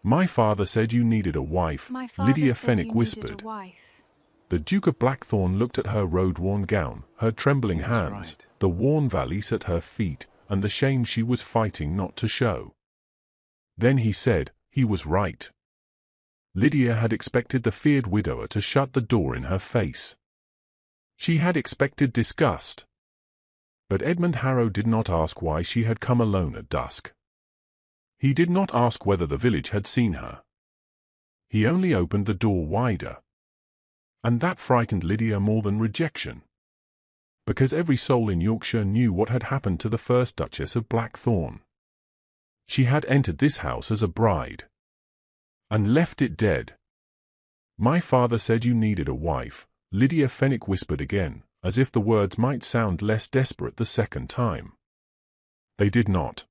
My father said you needed a wife, My father Lydia said Fenwick you whispered. needed a wife. The Duke of Blackthorn looked at her road-worn gown, her trembling He was hands, right. the worn valise at her feet, and the shame she was fighting not to show. Then he said, he was right. Lydia had expected the feared widower to shut the door in her face. She had expected disgust. But Edmund Harrow did not ask why she had come alone at dusk. He did not ask whether the village had seen her. He only opened the door wider. And that frightened Lydia more than rejection. Because every soul in Yorkshire knew what had happened to the first Duchess of Blackthorn. She had entered this house as a bride. And left it dead. My father said you needed a wife, Lydia Fenwick whispered again, as if the words might sound less desperate the second time. They did not.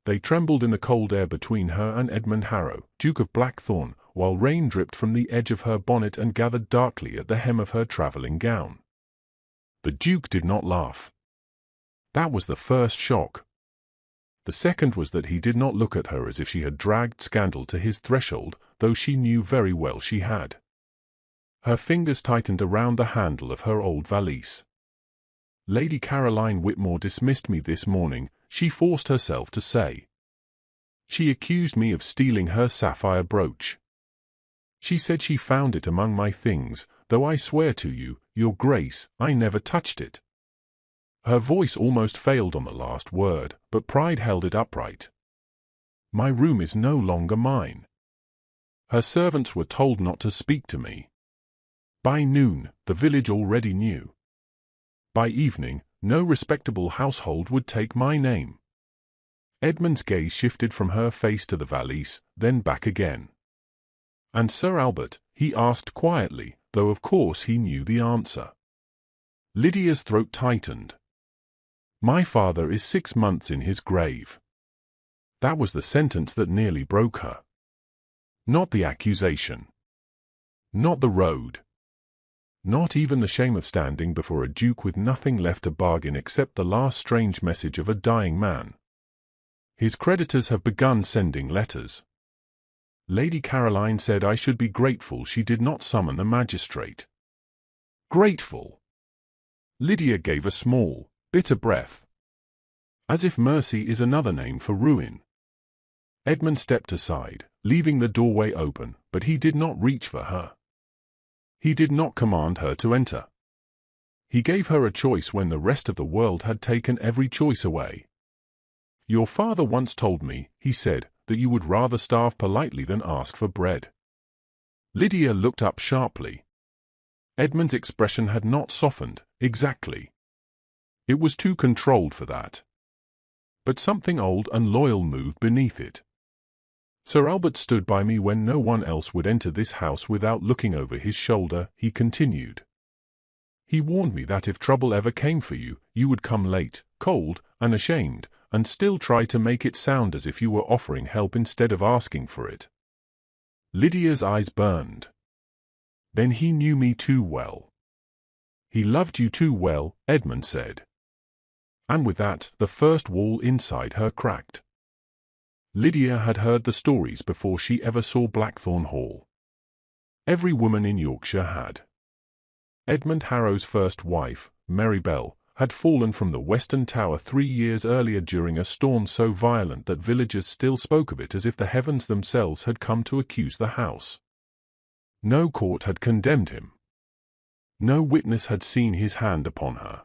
They trembled in the cold air between her and Edmund Harrow, Duke of Blackthorn, while rain dripped from the edge of her bonnet and gathered darkly at the hem of her travelling gown. The Duke did not laugh. That was the first shock. The second was that he did not look at her as if she had dragged scandal to his threshold, though she knew very well she had. Her fingers tightened around the handle of her old valise. Lady Caroline Whitmore dismissed me this morning, she forced herself to say. She accused me of stealing her sapphire brooch. She said she found it among my things, though I swear to you, Your Grace, I never touched it. Her voice almost failed on the last word, but pride held it upright. My room is no longer mine. Her servants were told not to speak to me. By noon, the village already knew. By evening, no respectable household would take my name. Edmund's gaze shifted from her face to the valise, then back again. And Sir Albert, he asked quietly, though of course he knew the answer. Lydia's throat tightened. My father is 6 months in his grave. That was the sentence that nearly broke her. Not the accusation. Not the road. Not even the shame of standing before a duke with nothing left to bargain except the last strange message of a dying man. His creditors have begun sending letters. Lady Caroline said I should be grateful she did not summon the magistrate. Grateful. Lydia gave a small, bitter breath. As if mercy is another name for ruin. Edmund stepped aside, leaving the doorway open, but he did not reach for her. He did not command her to enter. He gave her a choice when the rest of the world had taken every choice away. Your father once told me, he said, that you would rather starve politely than ask for bread. Lydia looked up sharply. Edmund's expression had not softened, exactly. It was too controlled for that. But something old and loyal moved beneath it. Sir Albert stood by me when no one else would enter this house without looking over his shoulder, he continued. He warned me that if trouble ever came for you, you would come late, cold, and ashamed, and still try to make it sound as if you were offering help instead of asking for it. Lydia's eyes burned. Then he knew me too well. He loved you too well, Edmund said. And with that, the first wall inside her cracked. Lydia had heard the stories before she ever saw Blackthorn Hall. Every woman in Yorkshire had. Edmund Harrow's first wife, Mary Bell, had fallen from the western tower 3 years earlier during a storm so violent that villagers still spoke of it as if the heavens themselves had come to accuse the house. No court had condemned him. No witness had seen his hand upon her.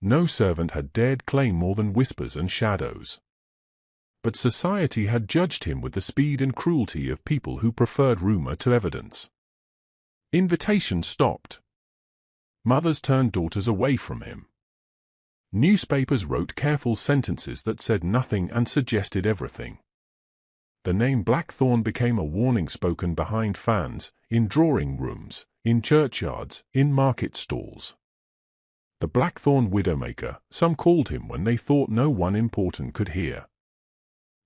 No servant had dared claim more than whispers and shadows. But society had judged him with the speed and cruelty of people who preferred rumor to evidence. Invitations stopped. Mothers turned daughters away from him. Newspapers wrote careful sentences that said nothing and suggested everything. The name Blackthorn became a warning spoken behind fans, in drawing rooms, in churchyards, in market stalls. The Blackthorn widowmaker, some called him when they thought no one important could hear.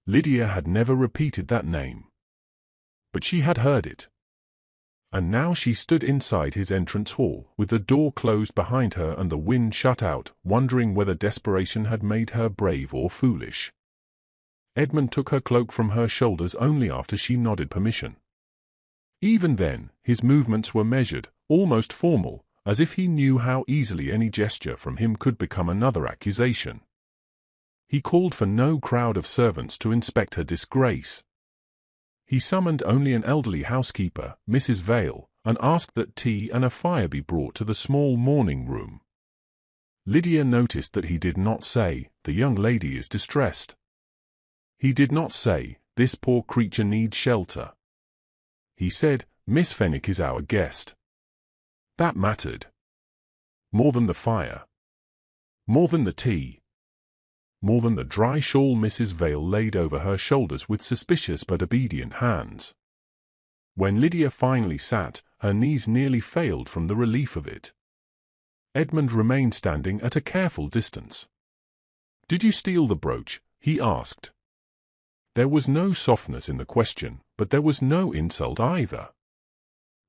Lydia had never repeated that name. But she had heard it. And now she stood inside his entrance hall, with the door closed behind her and the wind shut out, wondering whether desperation had made her brave or foolish. Edmund took her cloak from her shoulders only after she nodded permission. Even then, his movements were measured, almost formal, as if he knew how easily any gesture from him could become another accusation. He called for no crowd of servants to inspect her disgrace. He summoned only an elderly housekeeper, Mrs. Vale, and asked that tea and a fire be brought to the small morning room. Lydia noticed that he did not say, "The young lady is distressed." He did not say, "This poor creature needs shelter." He said, "Miss Fenwick is our guest." That mattered. More than the fire. More than the tea. More than the dry shawl Mrs. Vale laid over her shoulders with suspicious but obedient hands. When Lydia finally sat, her knees nearly failed from the relief of it. Edmund remained standing at a careful distance. "Did you steal the brooch?" he asked. There was no softness in the question, but there was no insult either.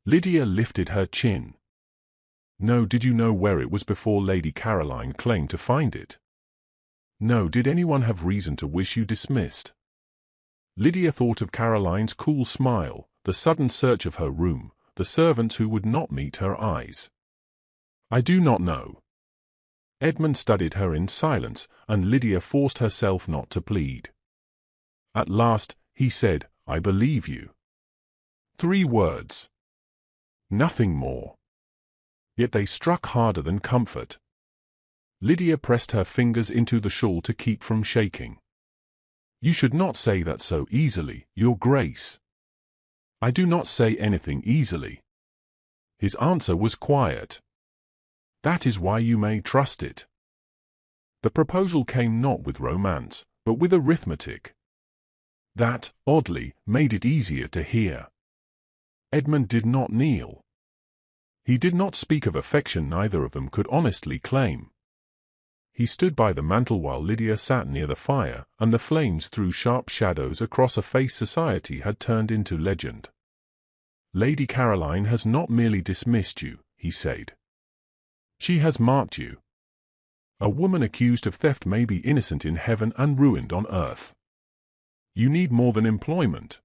Lydia lifted her chin. "No, did you know where it was before Lady Caroline claimed to find it?" "No, did anyone have reason to wish you dismissed?" Lydia thought of Caroline's cool smile, the sudden search of her room, the servants who would not meet her eyes. "I do not know." Edmund studied her in silence, and Lydia forced herself not to plead. At last, he said, "I believe you." 3 words. Nothing more. Yet they struck harder than comfort. Lydia pressed her fingers into the shawl to keep from shaking. "You should not say that so easily, Your Grace." "I do not say anything easily." His answer was quiet. "That is why you may trust it." The proposal came not with romance, but with arithmetic. That, oddly, made it easier to hear. Edmund did not kneel. He did not speak of affection neither of them could honestly claim. He stood by the mantel while Lydia sat near the fire, and the flames threw sharp shadows across a face society had turned into legend. "Lady Caroline has not merely dismissed you," he said. "She has marked you. A woman accused of theft may be innocent in heaven and ruined on earth. You need more than employment.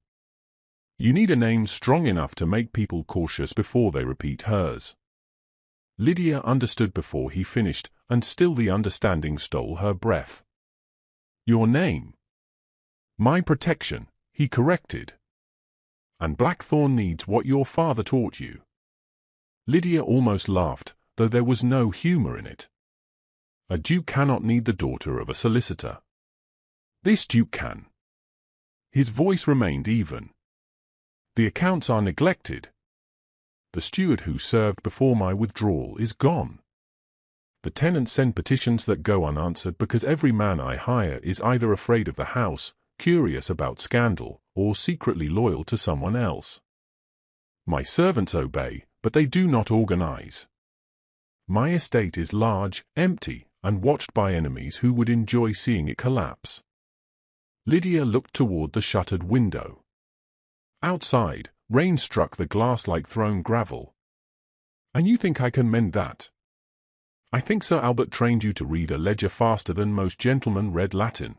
You need a name strong enough to make people cautious before they repeat hers." Lydia understood before he finished, and still the understanding stole her breath. "Your name." "My protection," he corrected. "And Blackthorn needs what your father taught you." Lydia almost laughed, though there was no humor in it. "A duke cannot need the daughter of a solicitor." "This duke can." His voice remained even. "The accounts are neglected. The steward who served before my withdrawal is gone. The tenants send petitions that go unanswered because every man I hire is either afraid of the house, curious about scandal, or secretly loyal to someone else. My servants obey, but they do not organize. My estate is large, empty, and watched by enemies who would enjoy seeing it collapse." Lydia looked toward the shuttered window. Outside, rain struck the glass like thrown gravel. "And you think I can mend that?" "I think Sir Albert trained you to read a ledger faster than most gentlemen read Latin.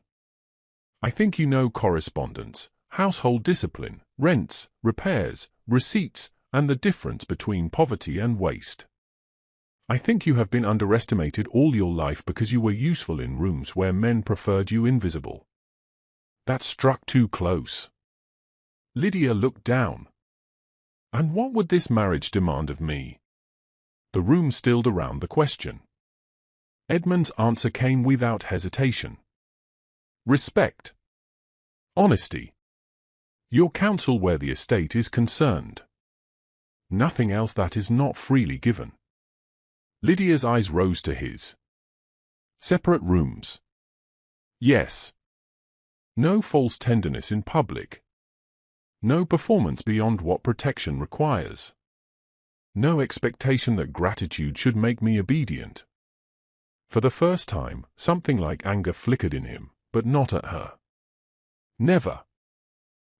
I think you know correspondence, household discipline, rents, repairs, receipts, and the difference between poverty and waste. I think you have been underestimated all your life because you were useful in rooms where men preferred you invisible." That struck too close. Lydia looked down. "And what would this marriage demand of me?" The room stilled around the question. Edmund's answer came without hesitation. "Respect. Honesty. Your counsel where the estate is concerned. Nothing else that is not freely given." Lydia's eyes rose to his. "Separate rooms." "Yes." "No false tenderness in public. No performance beyond what protection requires. No expectation that gratitude should make me obedient." For the first time, something like anger flickered in him, but not at her. "Never."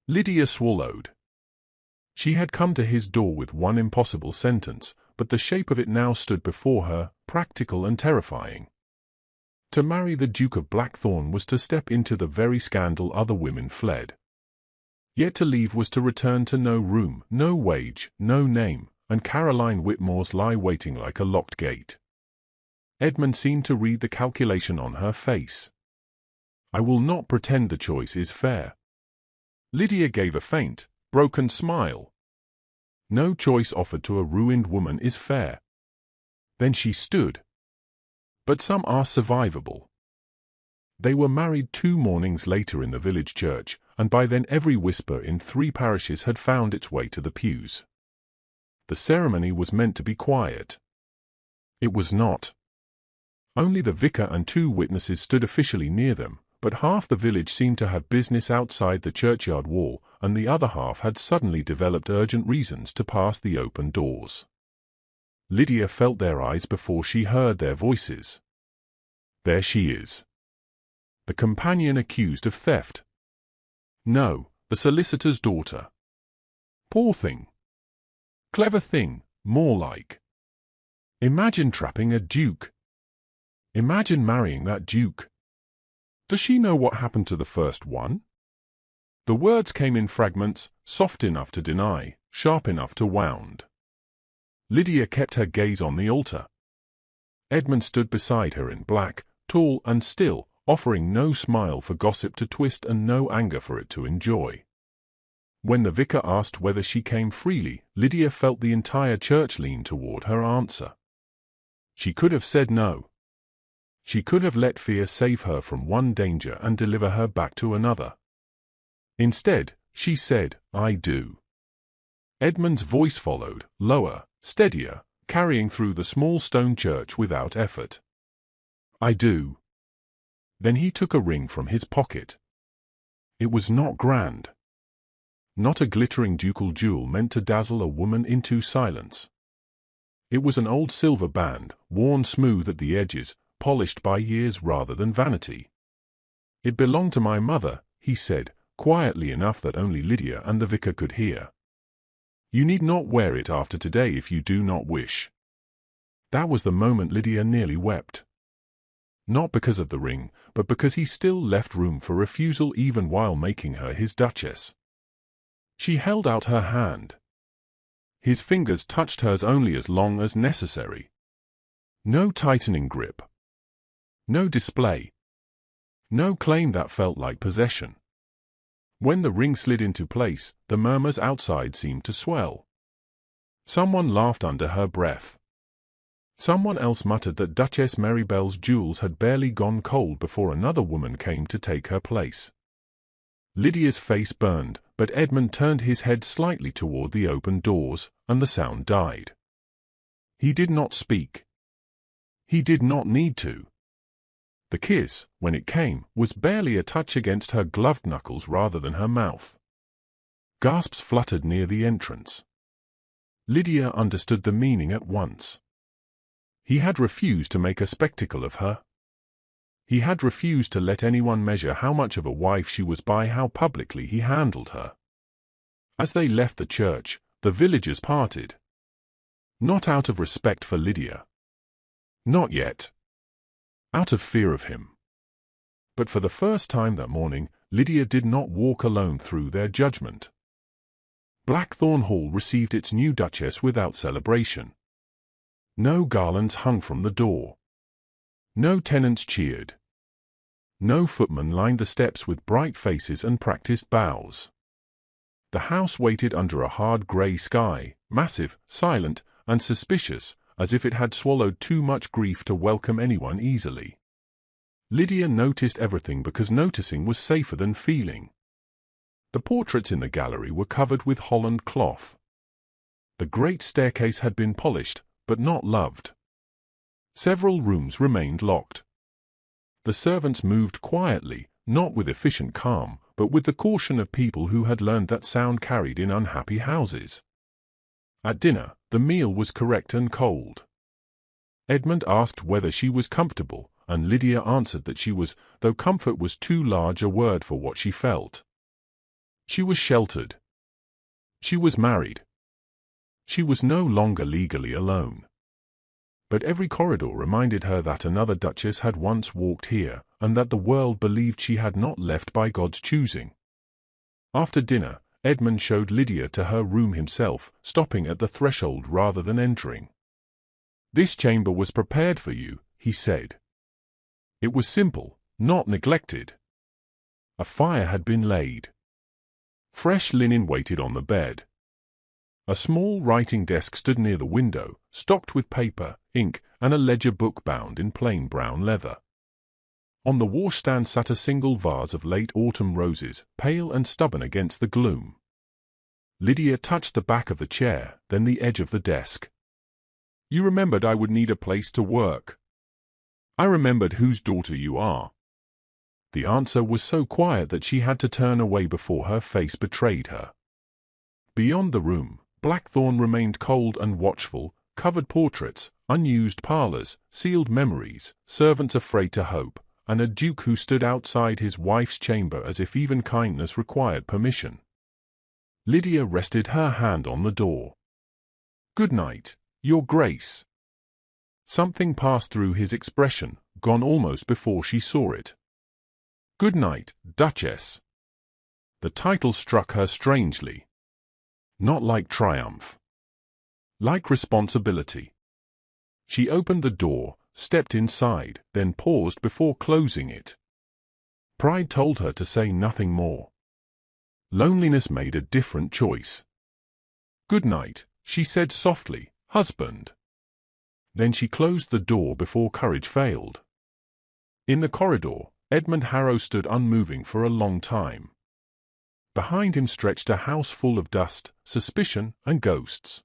Lydia swallowed. She had come to his door with one impossible sentence, but the shape of it now stood before her, practical and terrifying. To marry the Duke of Blackthorn was to step into the very scandal other women fled. Yet to leave was to return to no room, no wage, no name, and Caroline Whitmore's lie waiting like a locked gate. Edmund seemed to read the calculation on her face. I will not pretend the choice is fair. Lydia gave a faint, broken smile. No choice offered to a ruined woman is fair. Then she stood. But some are survivable. They were married 2 mornings later in the village church, and by then every whisper in 3 parishes had found its way to the pews. The ceremony was meant to be quiet. It was not. Only the vicar and 2 witnesses stood officially near them, but half the village seemed to have business outside the churchyard wall, and the other half had suddenly developed urgent reasons to pass the open doors. Lydia felt their eyes before she heard their voices. There she is. The companion accused of theft. No, the solicitor's daughter. Poor thing. Clever thing, more like. Imagine trapping a duke. Imagine marrying that duke. Does she know what happened to the first one? The words came in fragments, soft enough to deny, sharp enough to wound. Lydia kept her gaze on the altar. Edmund stood beside her in black, tall and still, offering no smile for gossip to twist and no anger for it to enjoy. When the vicar asked whether she came freely, Lydia felt the entire church lean toward her answer. She could have said no. She could have let fear save her from one danger and deliver her back to another. Instead, she said, I do. Edmund's voice followed, lower, steadier, carrying through the small stone church without effort. I do. Then he took a ring from his pocket. It was not grand. Not a glittering ducal jewel meant to dazzle a woman into silence. It was an old silver band, worn smooth at the edges, polished by years rather than vanity. It belonged to my mother, he said, quietly enough that only Lydia and the vicar could hear. You need not wear it after today if you do not wish. That was the moment Lydia nearly wept. Not because of the ring, but because he still left room for refusal even while making her his duchess. She held out her hand. His fingers touched hers only as long as necessary. No tightening grip. No display. No claim that felt like possession. When the ring slid into place, the murmurs outside seemed to swell. Someone laughed under her breath. Someone else muttered that Duchess Marybelle's jewels had barely gone cold before another woman came to take her place. Lydia's face burned, but Edmund turned his head slightly toward the open doors, and the sound died. He did not speak. He did not need to. The kiss, when it came, was barely a touch against her gloved knuckles rather than her mouth. Gasps fluttered near the entrance. Lydia understood the meaning at once. He had refused to make a spectacle of her. He had refused to let anyone measure how much of a wife she was by how publicly he handled her. As they left the church, the villagers parted. Not out of respect for Lydia. Not yet. Out of fear of him. But for the first time that morning, Lydia did not walk alone through their judgment. Blackthorn Hall received its new duchess without celebration. No garlands hung from the door. No tenants cheered. No footmen lined the steps with bright faces and practiced bows. The house waited under a hard grey sky, massive, silent, and suspicious, as if it had swallowed too much grief to welcome anyone easily. Lydia noticed everything because noticing was safer than feeling. The portraits in the gallery were covered with Holland cloth. The great staircase had been polished, but not loved. Several rooms remained locked. The servants moved quietly, not with efficient calm, but with the caution of people who had learned that sound carried in unhappy houses. At dinner, the meal was correct and cold. Edmund asked whether she was comfortable, and Lydia answered that she was, though comfort was too large a word for what she felt. She was sheltered. She was married. She was no longer legally alone. But every corridor reminded her that another duchess had once walked here, and that the world believed she had not left by God's choosing. After dinner, Edmund showed Lydia to her room himself, stopping at the threshold rather than entering. "This chamber was prepared for you," he said. It was simple, not neglected. A fire had been laid. Fresh linen waited on the bed. A small writing desk stood near the window, stocked with paper, ink, and a ledger book bound in plain brown leather. On the washstand sat a single vase of late autumn roses, pale and stubborn against the gloom. Lydia touched the back of the chair, then the edge of the desk. "You remembered I would need a place to work. I remembered whose daughter you are." The answer was so quiet that she had to turn away before her face betrayed her. Beyond the room, Blackthorn remained cold and watchful, covered portraits, unused parlors, sealed memories, servants afraid to hope, and a duke who stood outside his wife's chamber as if even kindness required permission. Lydia rested her hand on the door. "Good night, Your Grace." Something passed through his expression, gone almost before she saw it. "Good night, Duchess." The title struck her strangely. Not like triumph. Like responsibility. She opened the door, stepped inside, then paused before closing it. Pride told her to say nothing more. Loneliness made a different choice. "Good night," she said softly, "husband." Then she closed the door before courage failed. In the corridor, Edmund Harrow stood unmoving for a long time. Behind him stretched a house full of dust, suspicion, and ghosts.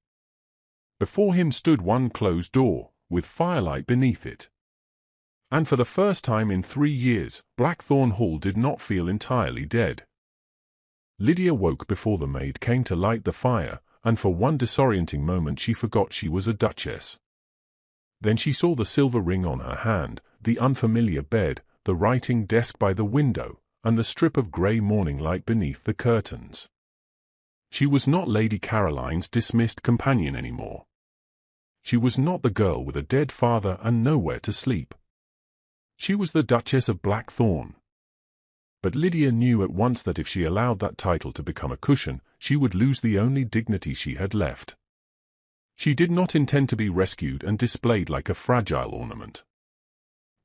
Before him stood one closed door, with firelight beneath it. And for the first time in 3 years, Blackthorn Hall did not feel entirely dead. Lydia woke before the maid came to light the fire, and for one disorienting moment she forgot she was a duchess. Then she saw the silver ring on her hand, the unfamiliar bed, the writing desk by the window, and the strip of grey morning light beneath the curtains. She was not Lady Caroline's dismissed companion anymore. She was not the girl with a dead father and nowhere to sleep. She was the Duchess of Blackthorn. But Lydia knew at once that if she allowed that title to become a cushion, she would lose the only dignity she had left. She did not intend to be rescued and displayed like a fragile ornament.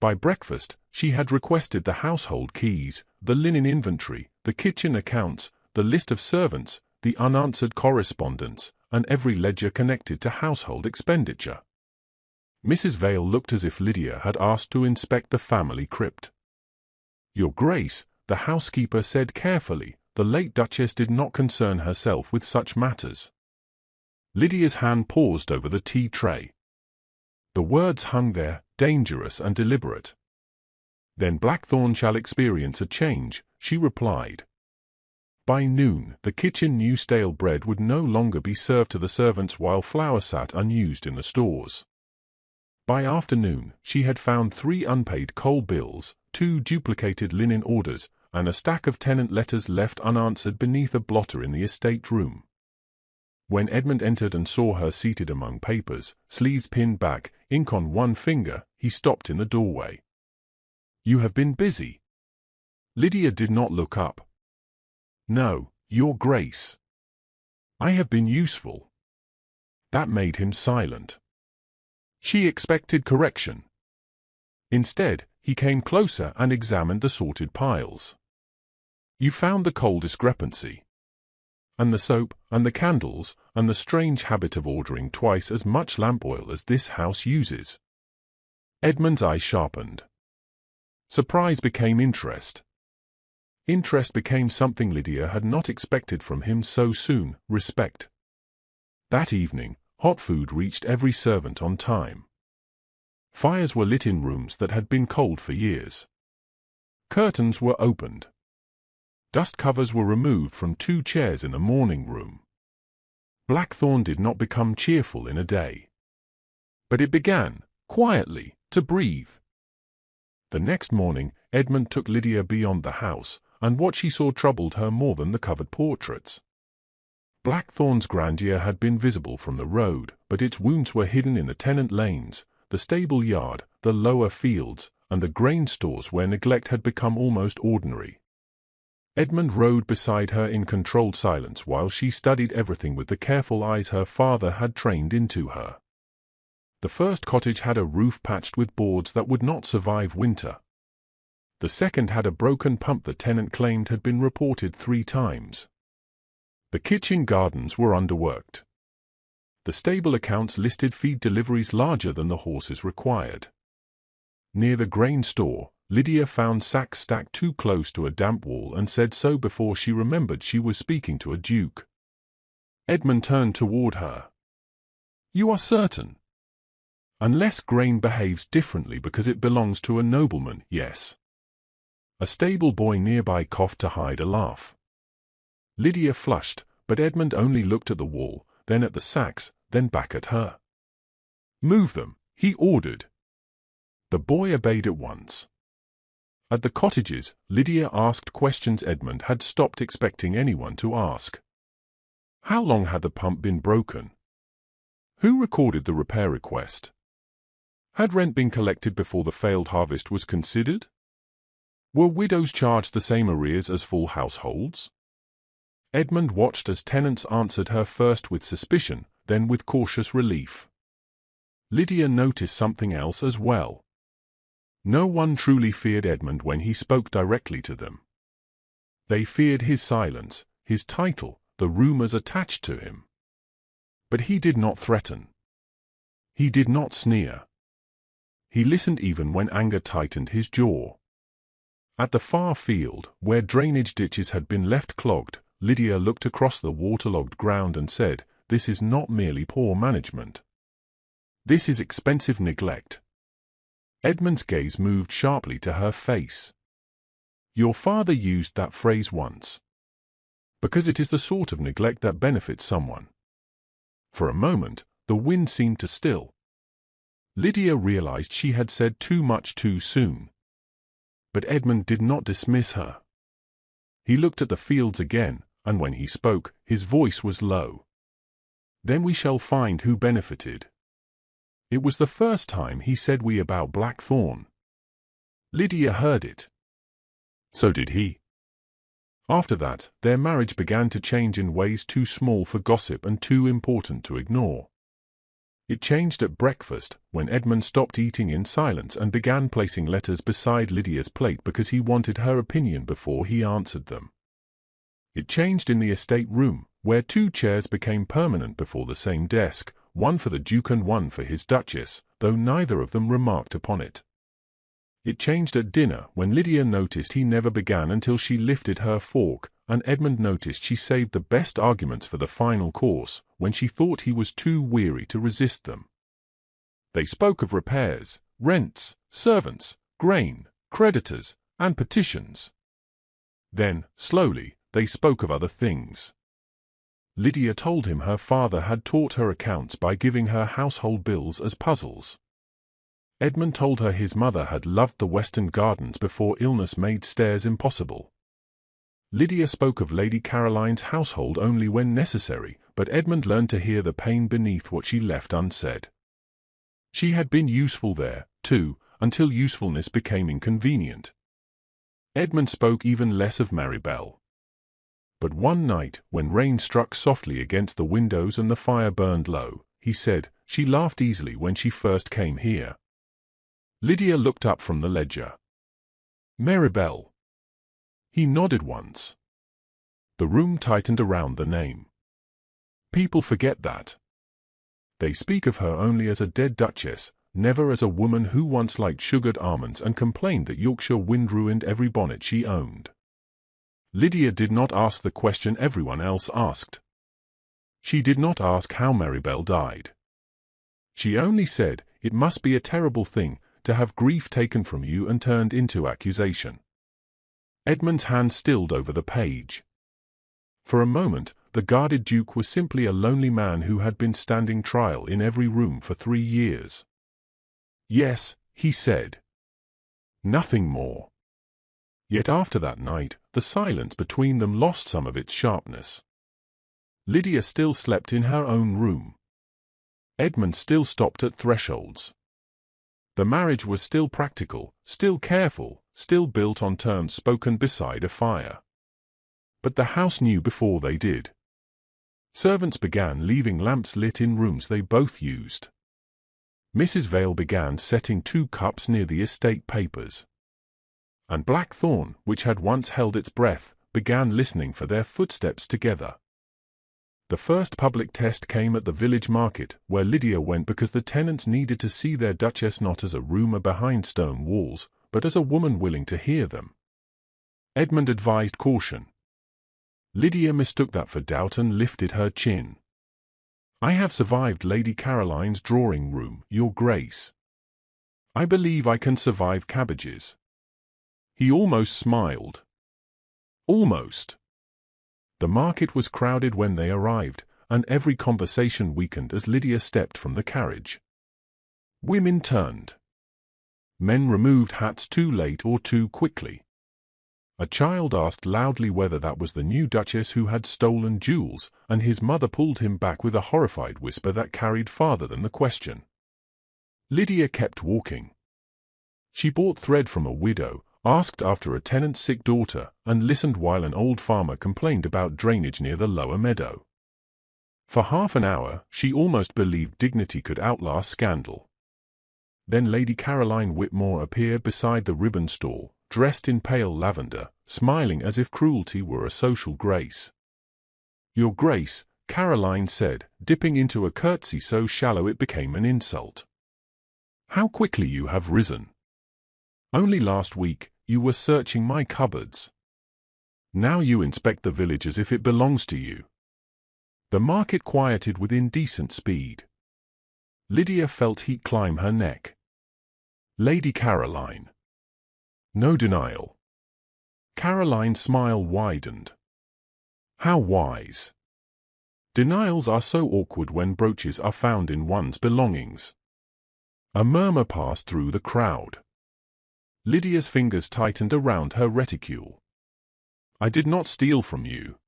By breakfast, she had requested the household keys, the linen inventory, the kitchen accounts, the list of servants, the unanswered correspondence, and every ledger connected to household expenditure. Mrs. Vale looked as if Lydia had asked to inspect the family crypt. "Your Grace," the housekeeper said carefully, "the late Duchess did not concern herself with such matters." Lydia's hand paused over the tea tray. The words hung there, dangerous and deliberate. "Then Blackthorn shall experience a change," she replied. By noon, the kitchen knew stale bread would no longer be served to the servants while flour sat unused in the stores. By afternoon, she had found 3 unpaid coal bills, 2 duplicated linen orders, and a stack of tenant letters left unanswered beneath a blotter in the estate room. When Edmund entered and saw her seated among papers, sleeves pinned back, ink on one finger, he stopped in the doorway. "You have been busy." Lydia did not look up. "No, Your Grace." "I have been useful." That made him silent. She expected correction. Instead, he came closer and examined the sorted piles. "You found the coal discrepancy. And the soap, and the candles, and the strange habit of ordering twice as much lamp oil as this house uses." Edmund's eye sharpened. Surprise became interest. Interest became something Lydia had not expected from him so soon, respect. That evening, hot food reached every servant on time. Fires were lit in rooms that had been cold for years. Curtains were opened. Dust covers were removed from 2 chairs in the morning room. Blackthorn did not become cheerful in a day. But it began, quietly, to breathe. The next morning, Edmund took Lydia beyond the house, and what she saw troubled her more than the covered portraits. Blackthorn's grandeur had been visible from the road, but its wounds were hidden in the tenant lanes, the stable yard, the lower fields, and the grain stores where neglect had become almost ordinary. Edmund rode beside her in controlled silence while she studied everything with the careful eyes her father had trained into her. The first cottage had a roof patched with boards that would not survive winter. The second had a broken pump the tenant claimed had been reported 3 times. The kitchen gardens were underworked. The stable accounts listed feed deliveries larger than the horses required. Near the grain store, Lydia found sacks stacked too close to a damp wall and said so before she remembered she was speaking to a duke. Edmund turned toward her. "You are certain?" "Unless grain behaves differently because it belongs to a nobleman, yes." A stable boy nearby coughed to hide a laugh. Lydia flushed, but Edmund only looked at the wall, then at the sacks, then back at her. "Move them," he ordered. The boy obeyed at once. At the cottages, Lydia asked questions Edmund had stopped expecting anyone to ask. How long had the pump been broken? Who recorded the repair request? Had rent been collected before the failed harvest was considered? Were widows charged the same arrears as full households? Edmund watched as tenants answered her first with suspicion, then with cautious relief. Lydia noticed something else as well. No one truly feared Edmund when he spoke directly to them. They feared his silence, his title, the rumors attached to him. But he did not threaten. He did not sneer. He listened even when anger tightened his jaw. At the far field, where drainage ditches had been left clogged, Lydia looked across the waterlogged ground and said, "This is not merely poor management. This is expensive neglect." Edmund's gaze moved sharply to her face. "Your father used that phrase once. Because it is the sort of neglect that benefits someone." For a moment, the wind seemed to still. Lydia realized she had said too much too soon. But Edmund did not dismiss her. He looked at the fields again, and when he spoke, his voice was low. "Then we shall find who benefited." It was the first time he said "we" about Blackthorn. Lydia heard it. So did he. After that, their marriage began to change in ways too small for gossip and too important to ignore. It changed at breakfast, when Edmund stopped eating in silence and began placing letters beside Lydia's plate because he wanted her opinion before he answered them. It changed in the estate room, where 2 chairs became permanent before the same desk, one for the Duke and one for his Duchess, though neither of them remarked upon it. It changed at dinner, when Lydia noticed he never began until she lifted her fork, and Edmund noticed she saved the best arguments for the final course, when she thought he was too weary to resist them. They spoke of repairs, rents, servants, grain, creditors, and petitions. Then, slowly, they spoke of other things. Lydia told him her father had taught her accounts by giving her household bills as puzzles. Edmund told her his mother had loved the Western Gardens before illness made stairs impossible. Lydia spoke of Lady Caroline's household only when necessary, but Edmund learned to hear the pain beneath what she left unsaid. She had been useful there, too, until usefulness became inconvenient. Edmund spoke even less of Maribel. But one night, when rain struck softly against the windows and the fire burned low, he said, "She laughed easily when she first came here." Lydia looked up from the ledger. "Maribel." He nodded once. The room tightened around the name. People forget that. They speak of her only as a dead duchess, never as a woman who once liked sugared almonds and complained that Yorkshire wind ruined every bonnet she owned. Lydia did not ask the question everyone else asked. She did not ask how Maribel died. She only said, "It must be a terrible thing, to have grief taken from you and turned into accusation." Edmund's hand stilled over the page. For a moment, the guarded Duke was simply a lonely man who had been standing trial in every room for 3 years. "Yes," he said. Nothing more. Yet after that night, the silence between them lost some of its sharpness. Lydia still slept in her own room. Edmund still stopped at thresholds. The marriage was still practical, still careful, still built on terms spoken beside a fire. But the house knew before they did. Servants began leaving lamps lit in rooms they both used. Mrs. Vale began setting 2 cups near the estate papers. And Blackthorn, which had once held its breath, began listening for their footsteps together. The first public test came at the village market, where Lydia went because the tenants needed to see their Duchess not as a rumour behind stone walls, but as a woman willing to hear them. Edmund advised caution. Lydia mistook that for doubt and lifted her chin. "I have survived Lady Caroline's drawing room, Your Grace. I believe I can survive cabbages." He almost smiled. Almost. The market was crowded when they arrived, and every conversation weakened as Lydia stepped from the carriage. Women turned. Men removed hats too late or too quickly. A child asked loudly whether that was the new Duchess who had stolen jewels, and his mother pulled him back with a horrified whisper that carried farther than the question. Lydia kept walking. She bought thread from a widow, asked after a tenant's sick daughter, and listened while an old farmer complained about drainage near the lower meadow. For half an hour, she almost believed dignity could outlast scandal. Then Lady Caroline Whitmore appeared beside the ribbon stall, dressed in pale lavender, smiling as if cruelty were a social grace. "Your Grace," Caroline said, dipping into a curtsy so shallow it became an insult. "How quickly you have risen. Only last week, you were searching my cupboards. Now you inspect the village as if it belongs to you." The market quieted with indecent speed. Lydia felt heat climb her neck. "Lady Caroline." No denial. Caroline's smile widened. "How wise. Denials are so awkward when brooches are found in one's belongings." A murmur passed through the crowd. Lydia's fingers tightened around her reticule. "I did not steal from you."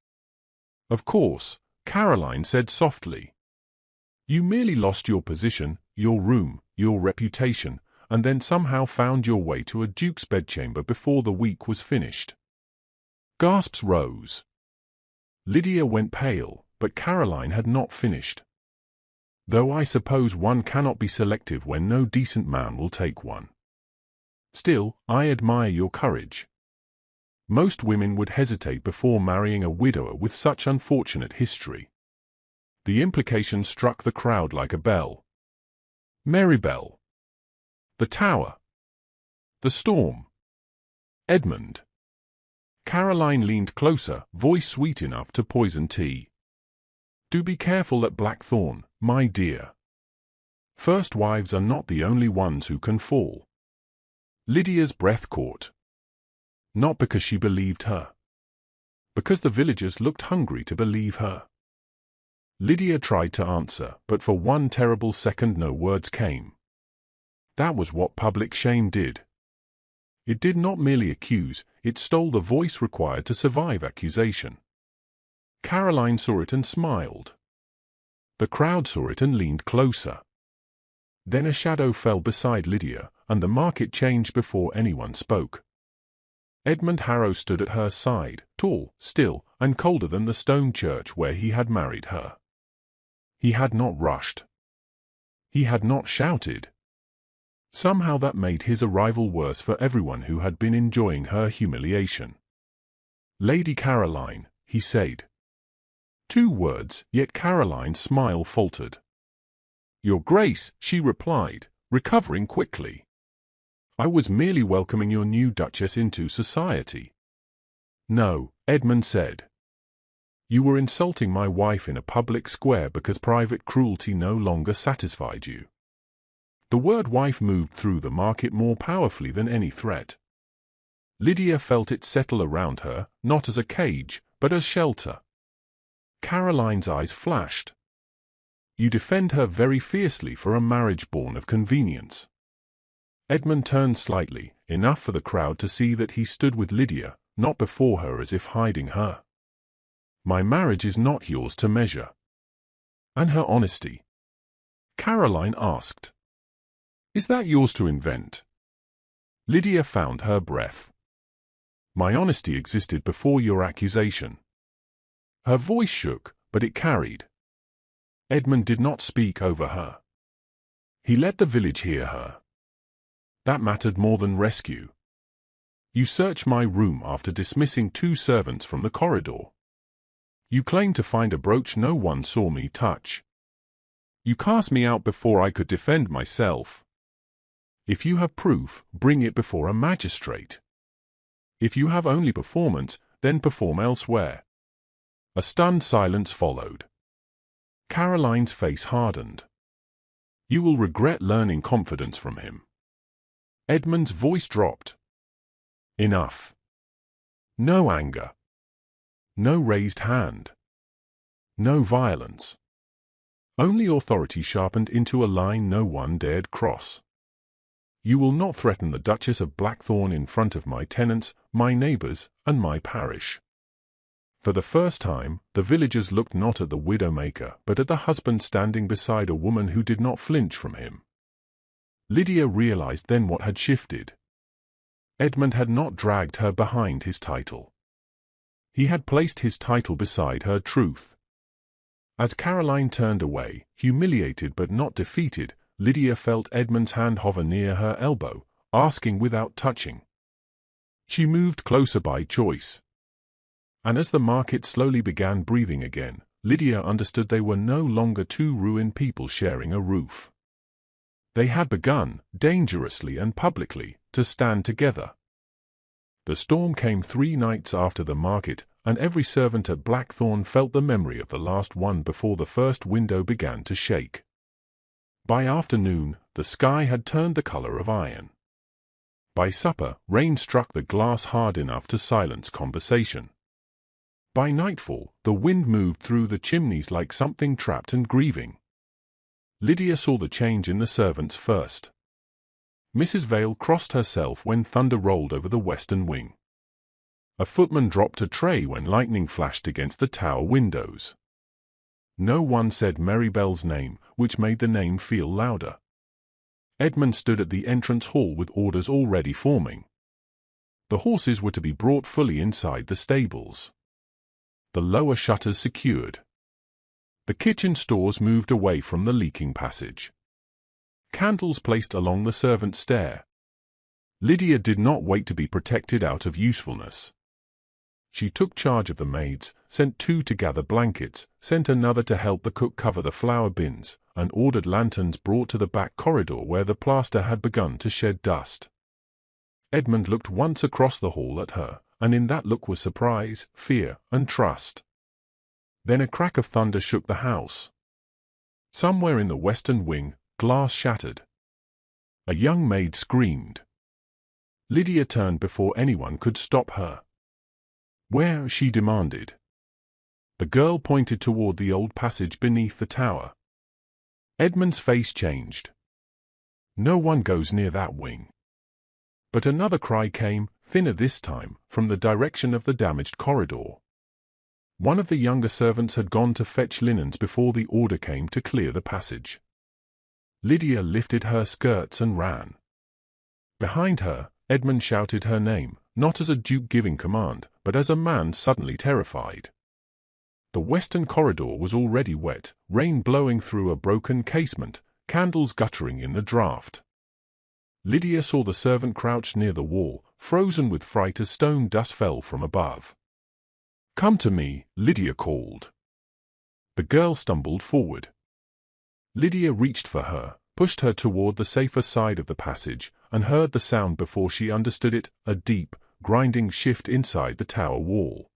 "Of course," Caroline said softly. "You merely lost your position, your room, your reputation, and then somehow found your way to a duke's bedchamber before the week was finished." Gasps rose. Lydia went pale, but Caroline had not finished. "Though I suppose one cannot be selective when no decent man will take one. Still, I admire your courage. Most women would hesitate before marrying a widower with such unfortunate history." The implication struck the crowd like a bell. Marybelle. The Tower. The Storm. Edmund. Caroline leaned closer, voice sweet enough to poison tea. "Do be careful at Blackthorn, my dear. First wives are not the only ones who can fall." Lydia's breath caught. Not because she believed her. Because the villagers looked hungry to believe her. Lydia tried to answer, but for one terrible second no words came. That was what public shame did. It did not merely accuse, it stole the voice required to survive accusation. Caroline saw it and smiled. The crowd saw it and leaned closer. Then a shadow fell beside Lydia, and the market changed before anyone spoke. Edmund Harrow stood at her side, tall, still, and colder than the stone church where he had married her. He had not rushed. He had not shouted. Somehow that made his arrival worse for everyone who had been enjoying her humiliation. "Lady Caroline," he said. 2 words, yet Caroline's smile faltered. "Your Grace," she replied, recovering quickly. "I was merely welcoming your new Duchess into society." "No," Edmund said. "You were insulting my wife in a public square because private cruelty no longer satisfied you." The word wife moved through the market more powerfully than any threat. Lydia felt it settle around her, not as a cage, but as shelter. Caroline's eyes flashed. "You defend her very fiercely for a marriage born of convenience." Edmund turned slightly, enough for the crowd to see that he stood with Lydia, not before her as if hiding her. "My marriage is not yours to measure." "And her honesty?" Caroline asked. Is that yours to invent? Lydia found her breath. My honesty existed before your accusation. Her voice shook, but it carried. Edmund did not speak over her. He let the village hear her. That mattered more than rescue. You searched my room after dismissing 2 servants from the corridor. You claimed to find a brooch no one saw me touch. You cast me out before I could defend myself. If you have proof, bring it before a magistrate. If you have only performance, then perform elsewhere. A stunned silence followed. Caroline's face hardened. You will regret learning confidence from him. Edmund's voice dropped. Enough. No anger. No raised hand. No violence. Only authority sharpened into a line no one dared cross. You will not threaten the Duchess of Blackthorn in front of my tenants, my neighbours, and my parish. For the first time, the villagers looked not at the widowmaker, but at the husband standing beside a woman who did not flinch from him. Lydia realized then what had shifted. Edmund had not dragged her behind his title. He had placed his title beside her truth. As Caroline turned away, humiliated but not defeated, Lydia felt Edmund's hand hover near her elbow, asking without touching. She moved closer by choice. And as the market slowly began breathing again, Lydia understood they were no longer 2 ruined people sharing a roof. They had begun, dangerously and publicly, to stand together. The storm came 3 nights after the market, and every servant at Blackthorn felt the memory of the last one before the first window began to shake. By afternoon, the sky had turned the color of iron. By supper, rain struck the glass hard enough to silence conversation. By nightfall, the wind moved through the chimneys like something trapped and grieving. Lydia saw the change in the servants first. Mrs. Vale crossed herself when thunder rolled over the western wing. A footman dropped a tray when lightning flashed against the tower windows. No one said Marybelle's name, which made the name feel louder. Edmund stood at the entrance hall with orders already forming. The horses were to be brought fully inside the stables. The lower shutters secured. The kitchen stores moved away from the leaking passage. Candles placed along the servants' stair. Lydia did not wait to be protected out of usefulness. She took charge of the maids, sent 2 to gather blankets, sent another to help the cook cover the flour bins, and ordered lanterns brought to the back corridor where the plaster had begun to shed dust. Edmund looked once across the hall at her, and in that look was surprise, fear, and trust. Then a crack of thunder shook the house. Somewhere in the western wing, glass shattered. A young maid screamed. Lydia turned before anyone could stop her. Where? She demanded. The girl pointed toward the old passage beneath the tower. Edmund's face changed. No one goes near that wing. But another cry came, thinner this time, from the direction of the damaged corridor. One of the younger servants had gone to fetch linens before the order came to clear the passage. Lydia lifted her skirts and ran. Behind her, Edmund shouted her name, not as a duke giving command, but as a man suddenly terrified. The western corridor was already wet, rain blowing through a broken casement, candles guttering in the draught. Lydia saw the servant crouched near the wall, frozen with fright as stone dust fell from above. "Come to me," Lydia called. The girl stumbled forward. Lydia reached for her, pushed her toward the safer side of the passage, and heard the sound before she understood it, a deep, grinding shift inside the tower wall.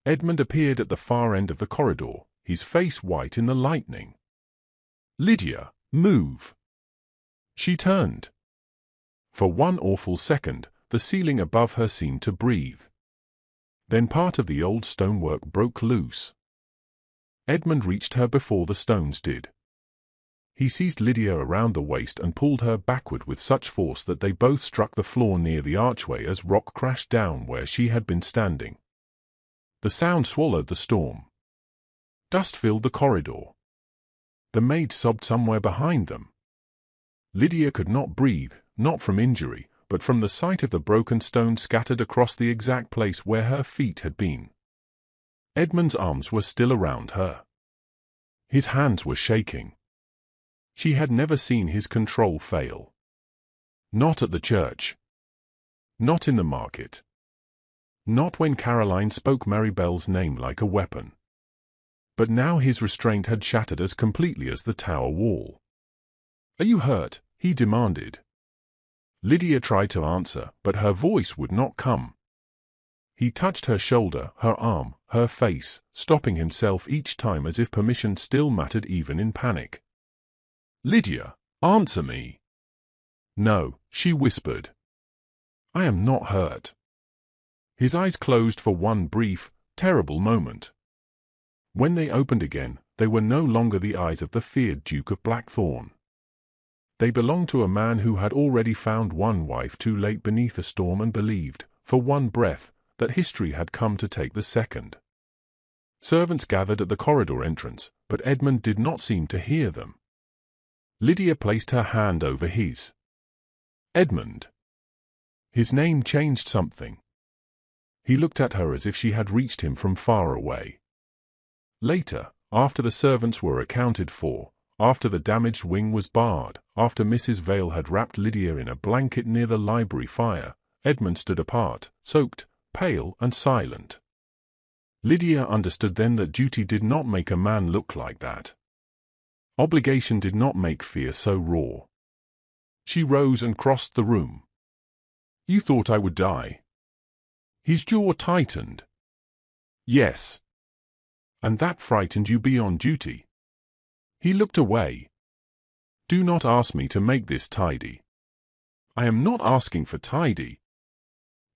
Edmund appeared at the far end of the corridor, his face white in the lightning. "Lydia, move!" She turned. For one awful second, the ceiling above her seemed to breathe. Then part of the old stonework broke loose. Edmund reached her before the stones did. He seized Lydia around the waist and pulled her backward with such force that they both struck the floor near the archway as rock crashed down where she had been standing. The sound swallowed the storm. Dust filled the corridor. The maid sobbed somewhere behind them. Lydia could not breathe, not from injury, but from the sight of the broken stone scattered across the exact place where her feet had been. Edmund's arms were still around her. His hands were shaking. She had never seen his control fail. Not at the church. Not in the market. Not when Caroline spoke Maribel's name like a weapon. But now his restraint had shattered as completely as the tower wall. "Are you hurt?" he demanded. Lydia tried to answer, but her voice would not come. He touched her shoulder, her arm, her face, stopping himself each time as if permission still mattered even in panic. "Lydia, answer me." "No," she whispered. "I am not hurt." His eyes closed for one brief, terrible moment. When they opened again, they were no longer the eyes of the feared Duke of Blackthorn. They belonged to a man who had already found one wife too late beneath a storm and believed, for one breath, that history had come to take the second. Servants gathered at the corridor entrance, but Edmund did not seem to hear them. Lydia placed her hand over his. "Edmund." His name changed something. He looked at her as if she had reached him from far away. Later, after the servants were accounted for, after the damaged wing was barred, after Mrs. Vale had wrapped Lydia in a blanket near the library fire, Edmund stood apart, soaked, pale and silent. Lydia understood then that duty did not make a man look like that. Obligation did not make fear so raw. She rose and crossed the room. "You thought I would die?" His jaw tightened. "Yes." "And that frightened you beyond duty?" He looked away. "Do not ask me to make this tidy." "I am not asking for tidy."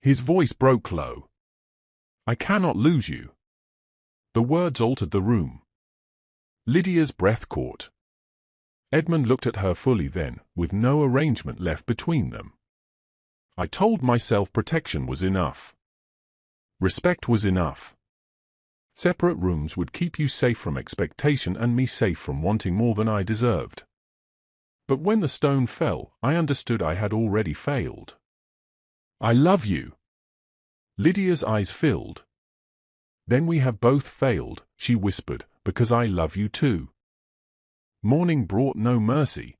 His voice broke low. "I cannot lose you." The words altered the room. Lydia's breath caught. Edmund looked at her fully then, with no arrangement left between them. "I told myself protection was enough. Respect was enough. Separate rooms would keep you safe from expectation and me safe from wanting more than I deserved. But when the stone fell, I understood I had already failed. I love you." Lydia's eyes filled. "Then we have both failed," she whispered, "because I love you too." Morning brought no mercy.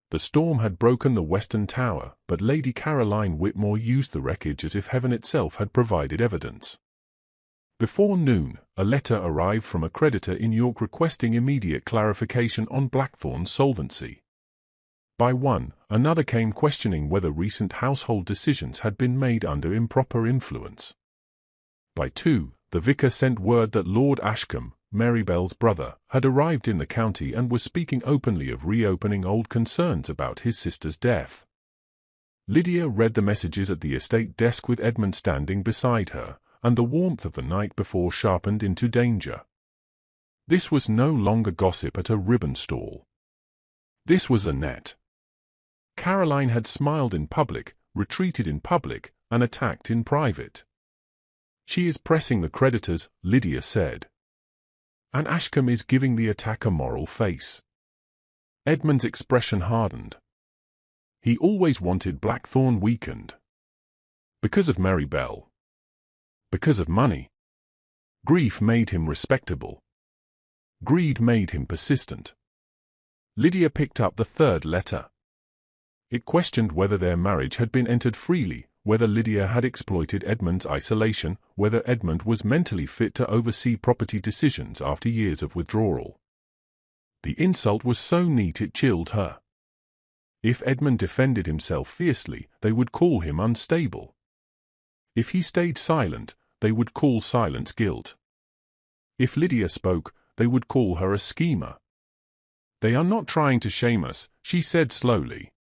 The storm had broken the western tower, but Lady Caroline Whitmore used the wreckage as if heaven itself had provided evidence. Before noon, a letter arrived from a creditor in York requesting immediate clarification on Blackthorn's solvency. By one, another came questioning whether recent household decisions had been made under improper influence. By two, the vicar sent word that Lord Ashcombe, Maribel's brother, had arrived in the county and was speaking openly of reopening old concerns about his sister's death. Lydia read the messages at the estate desk with Edmund standing beside her, and the warmth of the night before sharpened into danger. This was no longer gossip at a ribbon stall. This was a net. Caroline had smiled in public, retreated in public, and attacked in private. "She is pressing the creditors," Lydia said. "And Ashcombe is giving the attack a moral face." Edmund's expression hardened. He always wanted Blackthorn weakened. Because of Maribel. Because of money. Grief made him respectable. Greed made him persistent. Lydia picked up the third letter. It questioned whether their marriage had been entered freely, whether Lydia had exploited Edmund's isolation, whether Edmund was mentally fit to oversee property decisions after years of withdrawal. The insult was so neat it chilled her. If Edmund defended himself fiercely, they would call him unstable. If he stayed silent, they would call silence guilt. If Lydia spoke, they would call her a schemer. "They are not trying to shame us," she said slowly.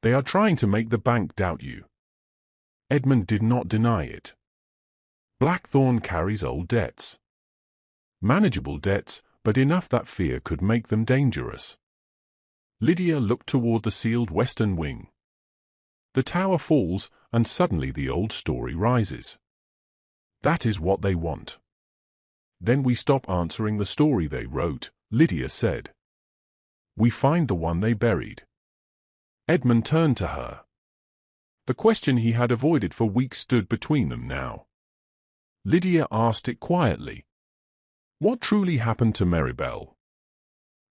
"They are trying to make the bank doubt you." Edmund did not deny it. Blackthorn carries old debts. Manageable debts, but enough that fear could make them dangerous. Lydia looked toward the sealed western wing. The tower falls, and suddenly the old story rises. That is what they want. Then we stop answering the story they wrote, Lydia said. We find the one they buried. Edmund turned to her. The question he had avoided for weeks stood between them now. Lydia asked it quietly. What truly happened to Maribel?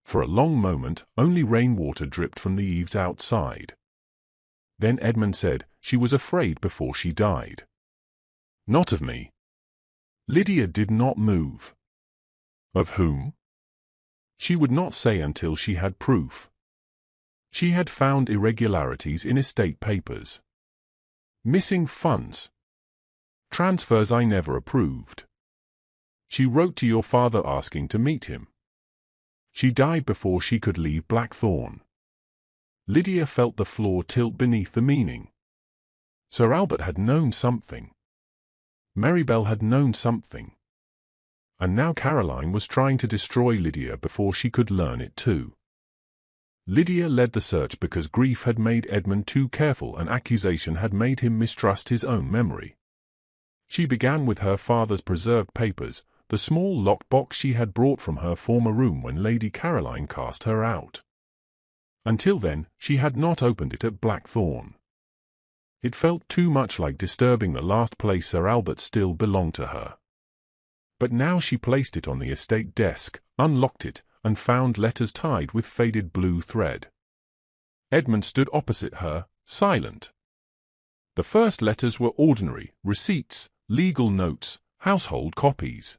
For a long moment, only rainwater dripped from the eaves outside. Then Edmund said she was afraid before she died. Not of me. Lydia did not move. Of whom? She would not say until she had proof. She had found irregularities in estate papers. Missing funds. Transfers I never approved. She wrote to your father asking to meet him. She died before she could leave Blackthorn. Lydia felt the floor tilt beneath the meaning. Sir Albert had known something. Maribel had known something. And now Caroline was trying to destroy Lydia before she could learn it too. Lydia led the search because grief had made Edmund too careful and accusation had made him mistrust his own memory. She began with her father's preserved papers, the small locked box she had brought from her former room when Lady Caroline cast her out. Until then, she had not opened it at Blackthorn. It felt too much like disturbing the last place Sir Albert still belonged to her. But now she placed it on the estate desk, unlocked it, and found letters tied with faded blue thread. Edmund stood opposite her, silent. The first letters were ordinary, receipts, legal notes, household copies.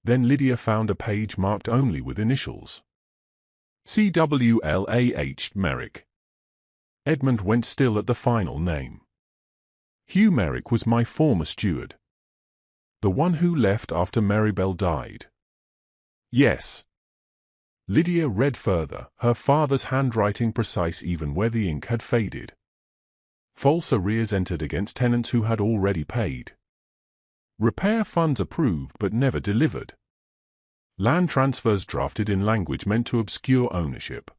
Then Lydia found a page marked only with initials. CWLAH Merrick. Edmund went still at the final name. Hugh Merrick was my former steward. The one who left after Maribel died. Yes. Lydia read further, her father's handwriting precise even where the ink had faded. False arrears entered against tenants who had already paid. Repair funds approved but never delivered. Land transfers drafted in language meant to obscure ownership.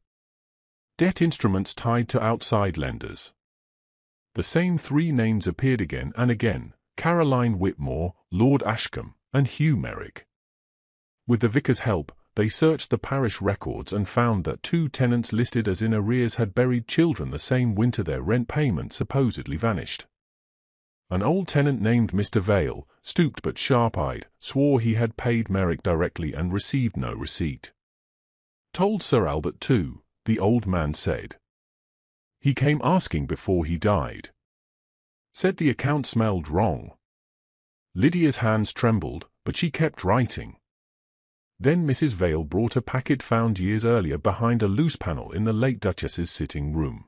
Debt instruments tied to outside lenders. The same three names appeared again and again: Caroline Whitmore, Lord Ashcombe, and Hugh Merrick. With the vicar's help, they searched the parish records and found that 2 tenants listed as in arrears had buried children the same winter their rent payment supposedly vanished. An old tenant named Mr. Vale, stooped but sharp-eyed, swore he had paid Merrick directly and received no receipt. Told Sir Albert too, the old man said. He came asking before he died. Said the account smelled wrong. Lydia's hands trembled, but she kept writing. Then Mrs. Vale brought a packet found years earlier behind a loose panel in the late Duchess's sitting room.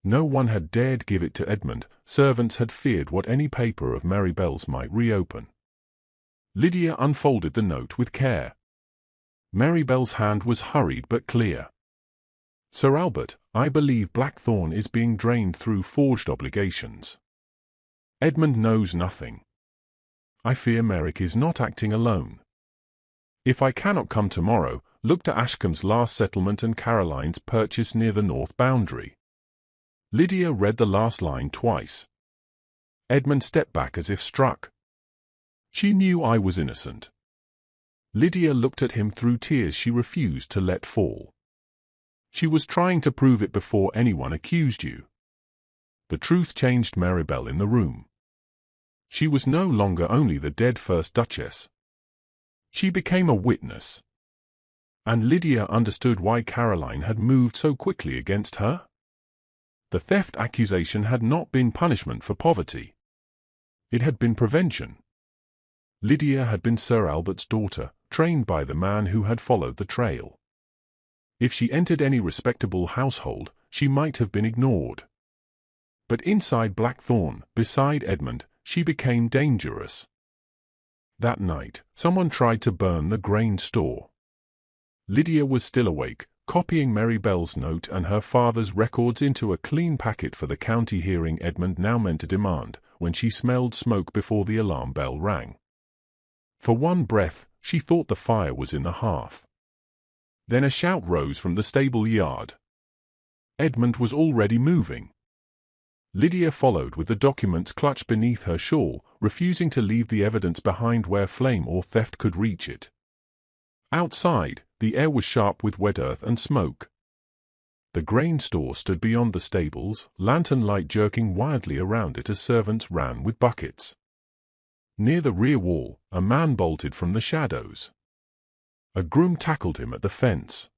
No one had dared give it to Edmund, servants had feared what any paper of Maribel's might reopen. Lydia unfolded the note with care. Maribel's hand was hurried but clear. Sir Albert, I believe Blackthorn is being drained through forged obligations. Edmund knows nothing. I fear Merrick is not acting alone. If I cannot come tomorrow, look to Ashcombe's last settlement and Caroline's purchase near the north boundary. Lydia read the last line twice. Edmund stepped back as if struck. She knew I was innocent. Lydia looked at him through tears she refused to let fall. She was trying to prove it before anyone accused you. The truth changed Maribel in the room. She was no longer only the dead first Duchess. She became a witness. And Lydia understood why Caroline had moved so quickly against her. The theft accusation had not been punishment for poverty. It had been prevention. Lydia had been Sir Albert's daughter, trained by the man who had followed the trail. If she entered any respectable household, she might have been ignored. But inside Blackthorn, beside Edmund, she became dangerous. That night, someone tried to burn the grain store. Lydia was still awake, copying Maribel's note and her father's records into a clean packet for the county hearing Edmund now meant to demand, when she smelled smoke before the alarm bell rang. For one breath, she thought the fire was in the hearth. Then a shout rose from the stable yard. Edmund was already moving. Lydia followed with the documents clutched beneath her shawl, refusing to leave the evidence behind where flame or theft could reach it. Outside, the air was sharp with wet earth and smoke. The grain store stood beyond the stables, lantern light jerking wildly around it as servants ran with buckets. Near the rear wall, a man bolted from the shadows. A groom tackled him at the fence.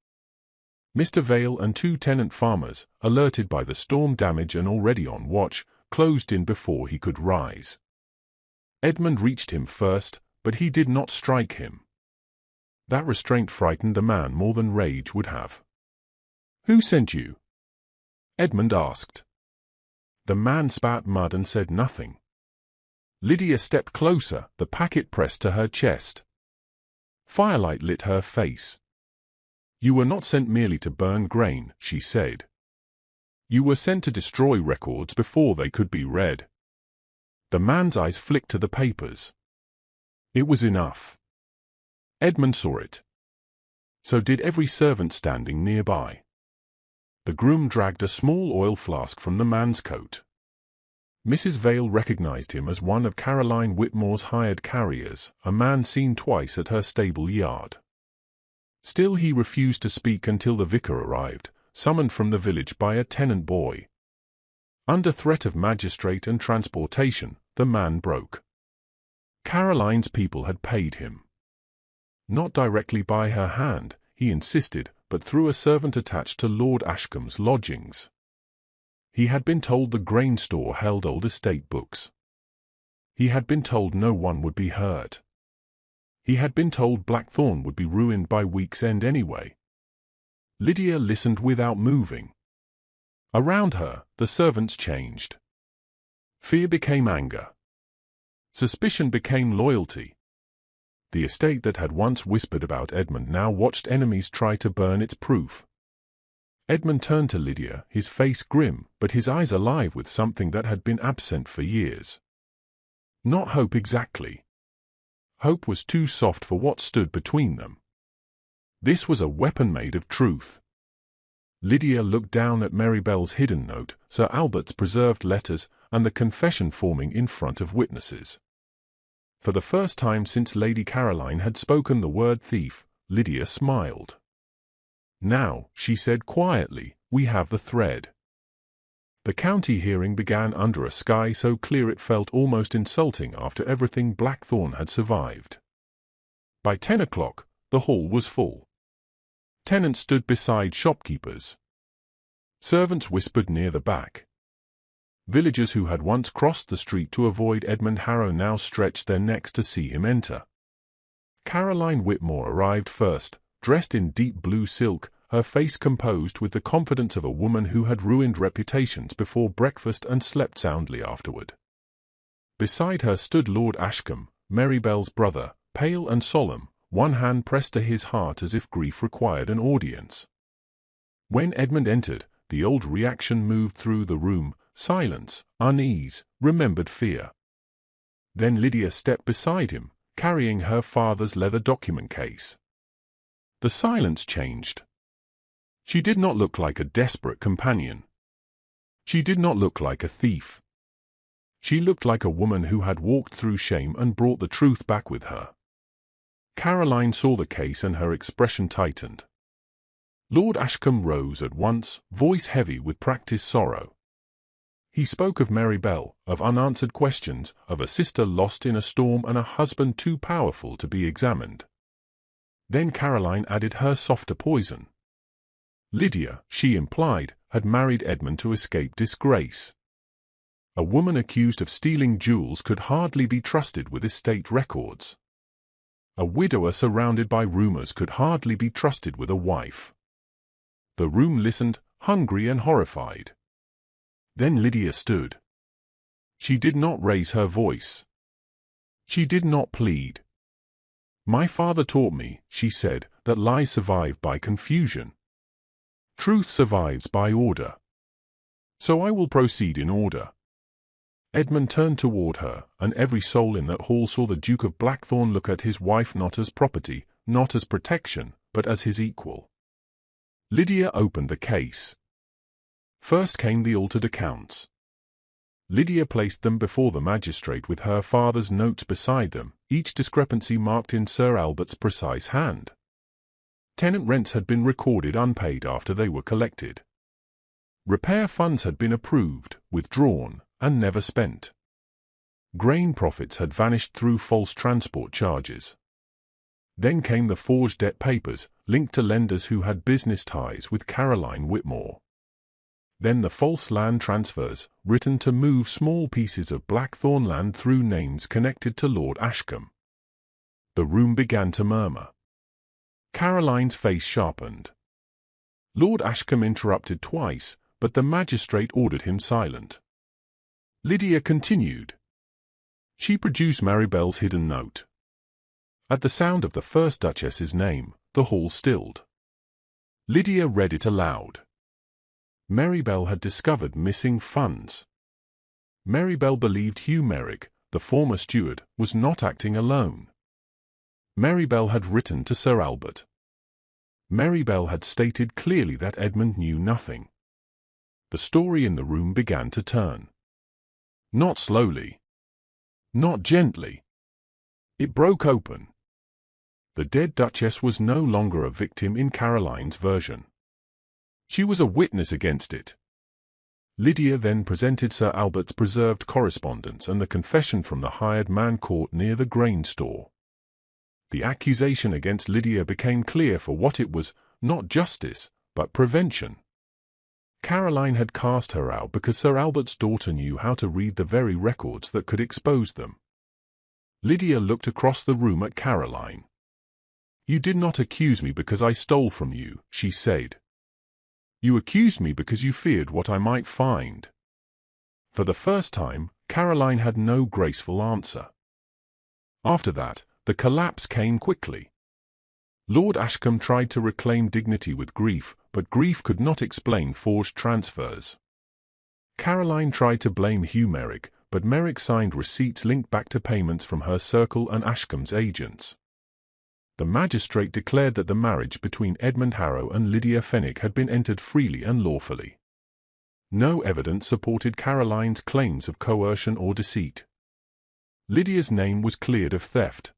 Mr. Vale and two tenant farmers, alerted by the storm damage and already on watch, closed in before he could rise. Edmund reached him first, but he did not strike him. That restraint frightened the man more than rage would have. "Who sent you?" Edmund asked. The man spat mud and said nothing. Lydia stepped closer, the packet pressed to her chest. Firelight lit her face. "You were not sent merely to burn grain," she said. "You were sent to destroy records before they could be read." The man's eyes flicked to the papers. It was enough. Edmund saw it. So did every servant standing nearby. The groom dragged a small oil flask from the man's coat. Mrs. Vale recognized him as one of Caroline Whitmore's hired carriers, a man seen twice at her stable yard. Still he refused to speak until the vicar arrived, summoned from the village by a tenant boy. Under threat of magistrate and transportation, the man broke. Caroline's people had paid him. Not directly by her hand, he insisted, but through a servant attached to Lord Ashcombe's lodgings. He had been told the grain store held old estate books. He had been told no one would be hurt. He had been told Blackthorn would be ruined by week's end anyway. Lydia listened without moving. Around her, the servants changed. Fear became anger. Suspicion became loyalty. The estate that had once whispered about Edmund now watched enemies try to burn its proof. Edmund turned to Lydia, his face grim, but his eyes alive with something that had been absent for years. Not hope exactly. Hope was too soft for what stood between them. This was a weapon made of truth. Lydia looked down at Marybelle's hidden note, Sir Albert's preserved letters, and the confession forming in front of witnesses. For the first time since Lady Caroline had spoken the word thief, Lydia smiled. "Now," she said quietly, "we have the thread." The county hearing began under a sky so clear it felt almost insulting after everything Blackthorn had survived. By 10 o'clock, the hall was full. Tenants stood beside shopkeepers. Servants whispered near the back. Villagers who had once crossed the street to avoid Edmund Harrow now stretched their necks to see him enter. Caroline Whitmore arrived first, dressed in deep blue silk, her face composed with the confidence of a woman who had ruined reputations before breakfast and slept soundly afterward. Beside her stood Lord Ashcombe, Marybelle's brother, pale and solemn, one hand pressed to his heart as if grief required an audience. When Edmund entered, the old reaction moved through the room: silence, unease, remembered fear. Then Lydia stepped beside him, carrying her father's leather document case. The silence changed. She did not look like a desperate companion. She did not look like a thief. She looked like a woman who had walked through shame and brought the truth back with her. Caroline saw the case and her expression tightened. Lord Ashcombe rose at once, voice heavy with practiced sorrow. He spoke of Marybelle, of unanswered questions, of a sister lost in a storm and a husband too powerful to be examined. Then Caroline added her softer poison. Lydia, she implied, had married Edmund to escape disgrace. A woman accused of stealing jewels could hardly be trusted with estate records. A widower surrounded by rumors could hardly be trusted with a wife. The room listened, hungry and horrified. Then Lydia stood. She did not raise her voice. She did not plead. "My father taught me," she said, "that lies survive by confusion. Truth survives by order. So I will proceed in order." Edmund turned toward her, and every soul in that hall saw the Duke of Blackthorn look at his wife not as property, not as protection, but as his equal. Lydia opened the case. First came the altered accounts. Lydia placed them before the magistrate with her father's notes beside them, each discrepancy marked in Sir Albert's precise hand. Tenant rents had been recorded unpaid after they were collected. Repair funds had been approved, withdrawn, and never spent. Grain profits had vanished through false transport charges. Then came the forged debt papers, linked to lenders who had business ties with Caroline Whitmore. Then the false land transfers, written to move small pieces of Blackthorn land through names connected to Lord Ashcombe. The room began to murmur. Caroline's face sharpened. Lord Ashcombe interrupted twice, but the magistrate ordered him silent. Lydia continued. She produced Maribel's hidden note. At the sound of the first Duchess's name, the hall stilled. Lydia read it aloud. Maribel had discovered missing funds. Maribel believed Hugh Merrick, the former steward, was not acting alone. Maribel had written to Sir Albert. Maribel had stated clearly that Edmund knew nothing. The story in the room began to turn. Not slowly. Not gently. It broke open. The dead Duchess was no longer a victim in Caroline's version. She was a witness against it. Lydia then presented Sir Albert's preserved correspondence and the confession from the hired man caught near the grain store. The accusation against Lydia became clear for what it was, not justice, but prevention. Caroline had cast her out because Sir Albert's daughter knew how to read the very records that could expose them. Lydia looked across the room at Caroline. "You did not accuse me because I stole from you," she said. "You accused me because you feared what I might find." For the first time, Caroline had no graceful answer. After that, the collapse came quickly. Lord Ashcombe tried to reclaim dignity with grief, but grief could not explain forged transfers. Caroline tried to blame Hugh Merrick, but Merrick signed receipts linked back to payments from her circle and Ashcombe's agents. The magistrate declared that the marriage between Edmund Harrow and Lydia Fenwick had been entered freely and lawfully. No evidence supported Caroline's claims of coercion or deceit. Lydia's name was cleared of theft.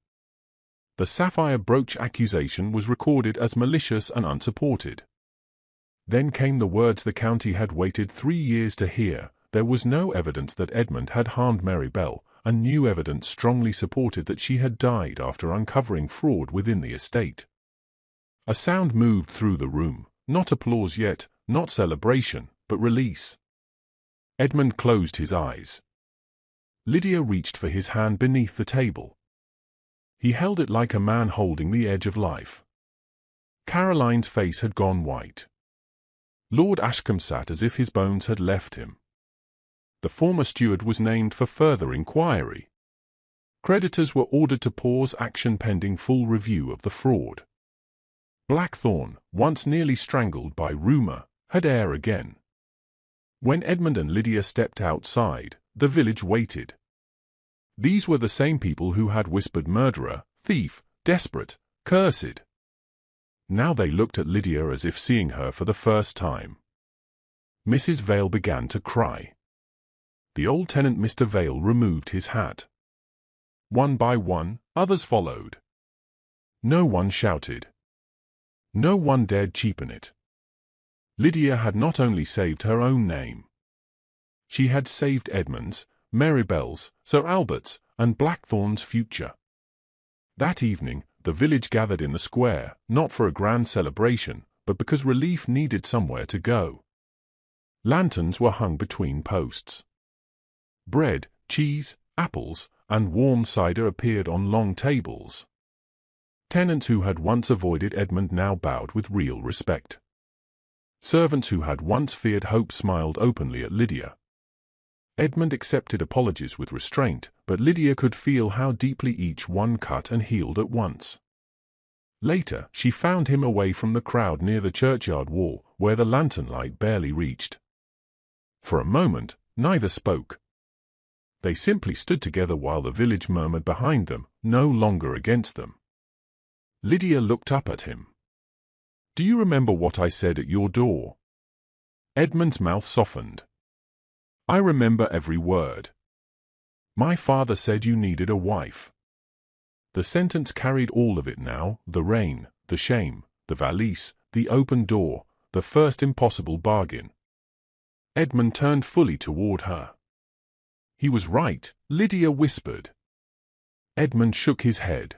The sapphire brooch accusation was recorded as malicious and unsupported. Then came the words the county had waited 3 years to hear. There was no evidence that Edmund had harmed Maribel, and new evidence strongly supported that she had died after uncovering fraud within the estate. A sound moved through the room, not applause yet, not celebration, but release. Edmund closed his eyes. Lydia reached for his hand beneath the table. He held it like a man holding the edge of life. Caroline's face had gone white. Lord Ashcombe sat as if his bones had left him. The former steward was named for further inquiry. Creditors were ordered to pause action pending full review of the fraud. Blackthorn, once nearly strangled by rumour, had air again. When Edmund and Lydia stepped outside, the village waited. These were the same people who had whispered murderer, thief, desperate, cursed. Now they looked at Lydia as if seeing her for the first time. Mrs. Vale began to cry. The old tenant Mr. Vale removed his hat. One by one, others followed. No one shouted. No one dared cheapen it. Lydia had not only saved her own name. She had saved Edmund's, Maribel's, Sir Albert's, and Blackthorn's future. That evening, the village gathered in the square, not for a grand celebration, but because relief needed somewhere to go. Lanterns were hung between posts. Bread, cheese, apples, and warm cider appeared on long tables. Tenants who had once avoided Edmund now bowed with real respect. Servants who had once feared Hope smiled openly at Lydia. Edmund accepted apologies with restraint, but Lydia could feel how deeply each one cut and healed at once. Later, she found him away from the crowd near the churchyard wall, where the lantern light barely reached. For a moment, neither spoke. They simply stood together while the village murmured behind them, no longer against them. Lydia looked up at him. "Do you remember what I said at your door?" Edmund's mouth softened. "I remember every word. My father said you needed a wife." The sentence carried all of it now, the rain, the shame, the valise, the open door, the first impossible bargain. Edmund turned fully toward her. He was right, Lydia whispered. Edmund shook his head.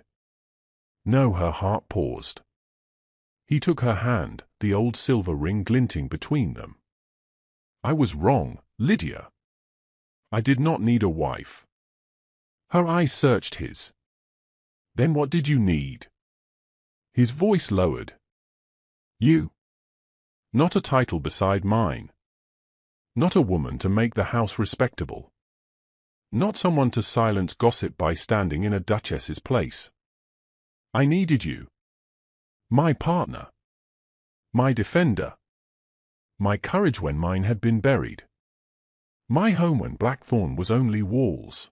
No, her heart paused. He took her hand, the old silver ring glinting between them. I was wrong, Lydia. I did not need a wife. Her eyes searched his. Then what did you need? His voice lowered. You. Not a title beside mine. Not a woman to make the house respectable. Not someone to silence gossip by standing in a duchess's place. I needed you. My partner. My defender. My courage when mine had been buried. My home when Blackthorn was only walls.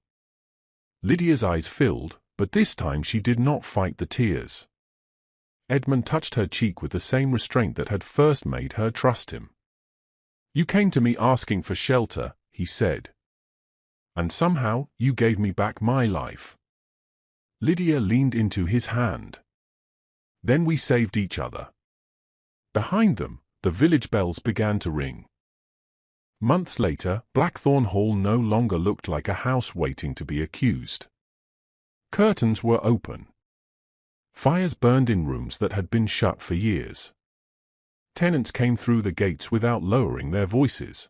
Lydia's eyes filled, but this time she did not fight the tears. Edmund touched her cheek with the same restraint that had first made her trust him. You came to me asking for shelter, he said. And somehow, you gave me back my life. Lydia leaned into his hand. Then we saved each other. Behind them, the village bells began to ring. Months later, Blackthorn Hall no longer looked like a house waiting to be accused. Curtains were open. Fires burned in rooms that had been shut for years. Tenants came through the gates without lowering their voices.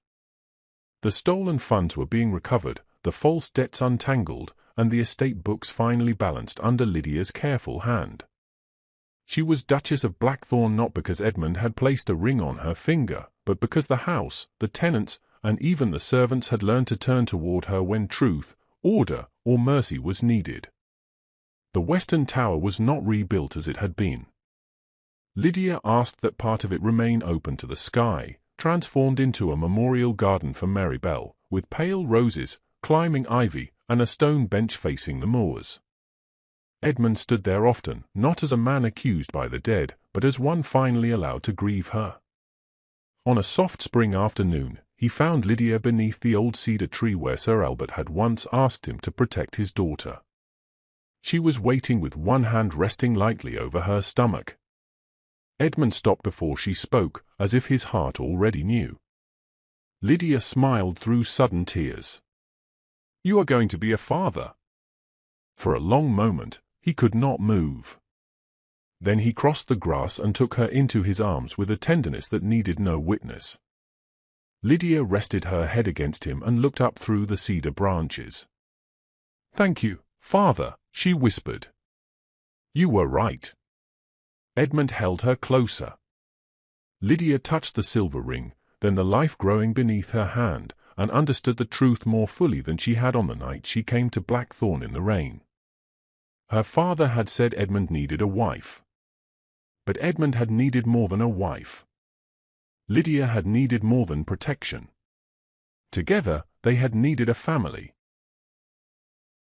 The stolen funds were being recovered, the false debts untangled, and the estate books finally balanced under Lydia's careful hand. She was Duchess of Blackthorn not because Edmund had placed a ring on her finger, but because the house, the tenants, and even the servants had learned to turn toward her when truth, order, or mercy was needed. The western tower was not rebuilt as it had been. Lydia asked that part of it remain open to the sky, transformed into a memorial garden for Mary Bell, with pale roses, climbing ivy, and a stone bench facing the moors. Edmund stood there often, not as a man accused by the dead, but as one finally allowed to grieve her. On a soft spring afternoon, he found Lydia beneath the old cedar tree where Sir Albert had once asked him to protect his daughter. She was waiting with one hand resting lightly over her stomach. Edmund stopped before she spoke, as if his heart already knew. Lydia smiled through sudden tears. You are going to be a father. For a long moment, he could not move. Then he crossed the grass and took her into his arms with a tenderness that needed no witness. Lydia rested her head against him and looked up through the cedar branches. Thank you, Father, she whispered. You were right. Edmund held her closer. Lydia touched the silver ring, then the life growing beneath her hand, and understood the truth more fully than she had on the night she came to Blackthorn in the rain. Her father had said Edmund needed a wife. But Edmund had needed more than a wife. Lydia had needed more than protection. Together, they had needed a family.